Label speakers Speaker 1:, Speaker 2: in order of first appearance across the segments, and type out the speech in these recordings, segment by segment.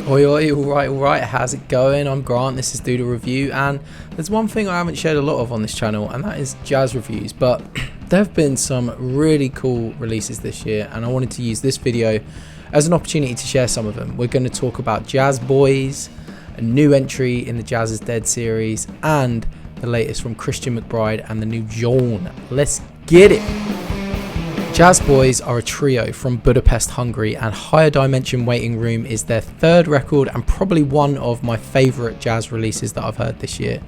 Speaker 1: Oi, oi, alright, how's it going? I'm Grant, this is Doodle Review, and there's one thing I haven't shared a lot of on this channel, and that is jazz reviews, but there have been some really cool releases this year, and I wanted to use this video as an opportunity to share some of them. We're going to talk about Jazzbois, a new entry in the Jazz is Dead series, and the latest from Christian McBride and the new Jawn. Let's get it! Jazzbois are a trio from Budapest, Hungary, and Higher Dimension Waiting Room is their third record and probably one of my favourite jazz releases that I've heard this year.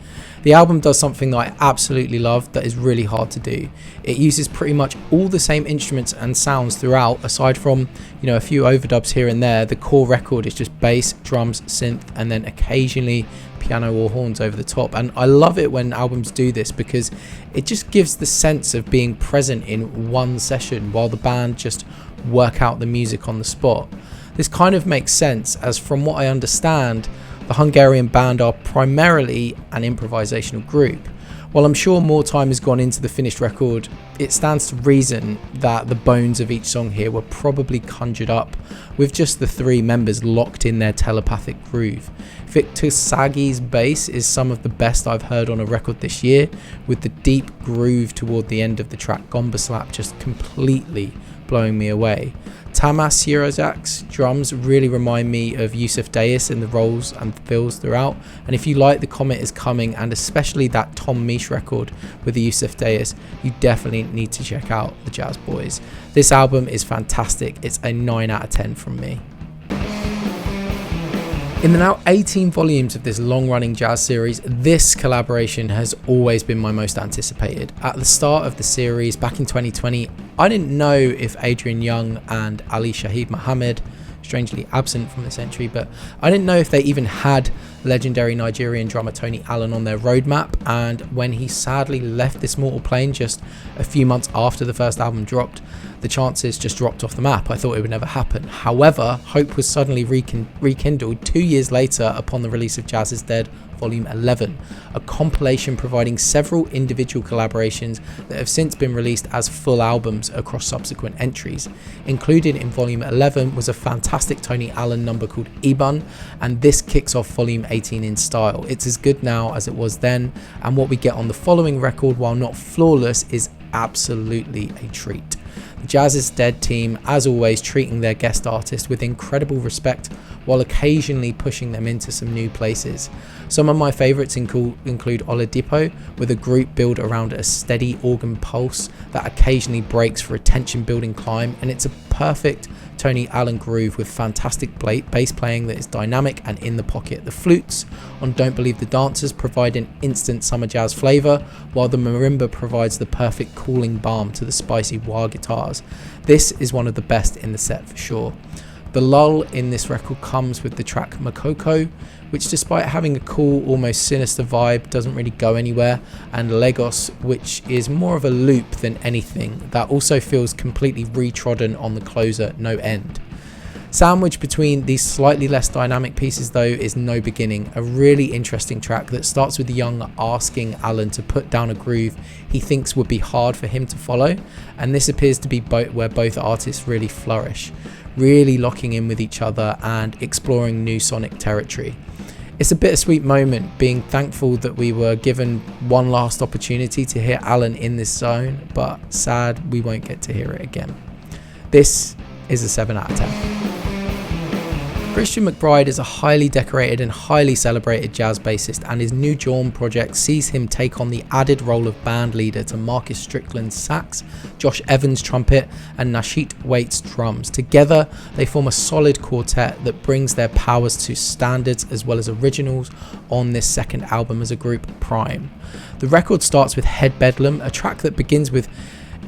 Speaker 1: The album does something that I absolutely love that is really hard to do. It uses pretty much all the same instruments and sounds throughout, aside from, a few overdubs here and there. The core record is just bass, drums, synth, and then occasionally piano or horns over the top, and I love it when albums do this because it just gives the sense of being present in one session while the band just work out the music on the spot. This kind of makes sense, as from what I understand, the Hungarian band are primarily an improvisational group. While I'm sure more time has gone into the finished record, it stands to reason that the bones of each song here were probably conjured up with just the three members locked in their telepathic groove. Victor Sagi's bass is some of the best I've heard on a record this year, with the deep groove toward the end of the track Gomba Slap just completely blowing me away. Tamas Sirozak's drums really remind me of Yusuf Dayis in the rolls and fills throughout, and if you like The Comet Is Coming and especially that Tom Misch record with the Yusuf Dayis, you definitely need to check out the Jazzbois. This album is fantastic. It's a 9 out of 10 from me. In the now 18 volumes of this long-running jazz series, this collaboration has always been my most anticipated. At the start of the series, back in 2020, I didn't know if Adrian Young and Ali Shaheed Mohammed, strangely absent from this entry, but I didn't know if they even had legendary Nigerian drummer Tony Allen on their roadmap, and when he sadly left this mortal plane just a few months after the first album dropped, the chances just dropped off the map. I thought it would never happen. However, hope was suddenly rekindled 2 years later upon the release of Jazz is Dead Volume 11, a compilation providing several individual collaborations that have since been released as full albums across subsequent entries. Included in Volume 11 was a fantastic Tony Allen number called Ibun, and this kicks off Volume 18 in style. It's as good now as it was then, and what we get on the following record, while not flawless, is absolutely a treat. The Jazz is Dead team, as always, treating their guest artists with incredible respect while occasionally pushing them into some new places. Some of my favourites include Oladipo, with a group built around a steady organ pulse that occasionally breaks for a tension building climb, and it's a perfect Tony Allen groove with fantastic bass playing that is dynamic and in the pocket. The flutes on Don't Believe the Dancers provide an instant summer jazz flavour, while the marimba provides the perfect cooling balm to the spicy wah guitars. This is one of the best in the set for sure. The lull in this record comes with the track Makoko, which despite having a cool, almost sinister vibe, doesn't really go anywhere, and Lagos, which is more of a loop than anything, that also feels completely retrodden on the closer No End. Sandwiched between these slightly less dynamic pieces though is No Beginning, a really interesting track that starts with Young asking Allen to put down a groove he thinks would be hard for him to follow, and this appears to be where both artists really flourish, really locking in with each other and exploring new sonic territory. It's a bittersweet moment, being thankful that we were given one last opportunity to hear Allen in this zone, but sad we won't get to hear it again. This is a 7 out of 10. Christian McBride is a highly decorated and highly celebrated jazz bassist, and his new Jawn project sees him take on the added role of band leader to Marcus Strickland's sax, Josh Evans' trumpet, and Nashit Waite's drums. Together, they form a solid quartet that brings their powers to standards as well as originals on this second album as a group, Prime. The record starts with Head Bedlam, a track that begins with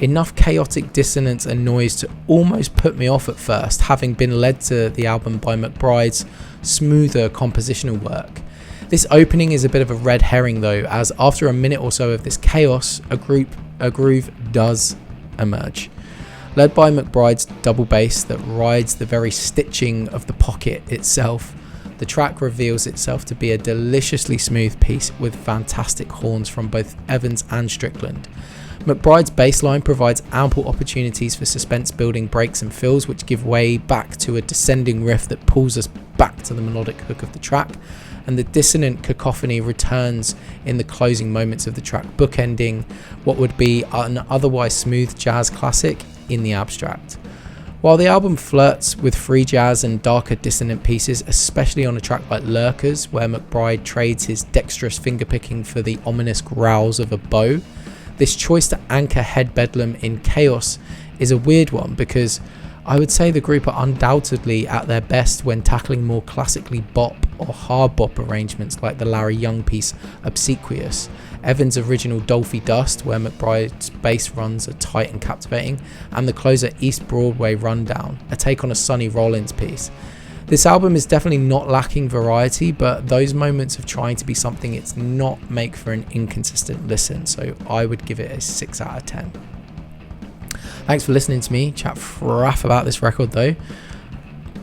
Speaker 1: enough chaotic dissonance and noise to almost put me off at first, having been led to the album by McBride's smoother compositional work. This opening is a bit of a red herring though, as after a minute or so of this chaos, a groove does emerge. Led by McBride's double bass that rides the very stitching of the pocket itself, the track reveals itself to be a deliciously smooth piece with fantastic horns from both Evans and Strickland. McBride's bass line provides ample opportunities for suspense building breaks and fills, which give way back to a descending riff that pulls us back to the melodic hook of the track, and the dissonant cacophony returns in the closing moments of the track, bookending what would be an otherwise smooth jazz classic in the abstract. While the album flirts with free jazz and darker dissonant pieces, especially on a track like Lurkers, where McBride trades his dexterous fingerpicking for the ominous growls of a bow, this choice to anchor Head Bedlam in chaos is a weird one, because I would say the group are undoubtedly at their best when tackling more classically bop or hard bop arrangements like the Larry Young piece Obsequious, Evans' original Dolphy Dust, where McBride's bass runs are tight and captivating, and the closer East Broadway Rundown, a take on a Sonny Rollins piece. This album is definitely not lacking variety, but those moments of trying to be something it's not make for an inconsistent listen, so I would give it a 6 out of 10. Thanks for listening to me chat fraff about this record though.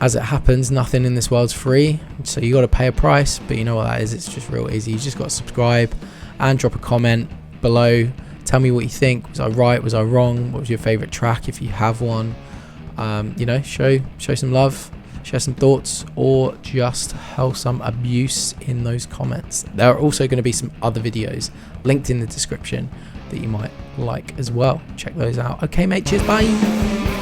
Speaker 1: As it happens, nothing in this world's free, so you got to pay a price, but you know what that is, it's just real easy. You just got to subscribe and drop a comment below. Tell me what you think. Was I right? Was I wrong? What was your favourite track if you have one? Show some love, share some thoughts, or just hurl some abuse in those comments. There are also going to be some other videos linked in the description that you might like as well. Check those out. Okay mate, cheers, bye.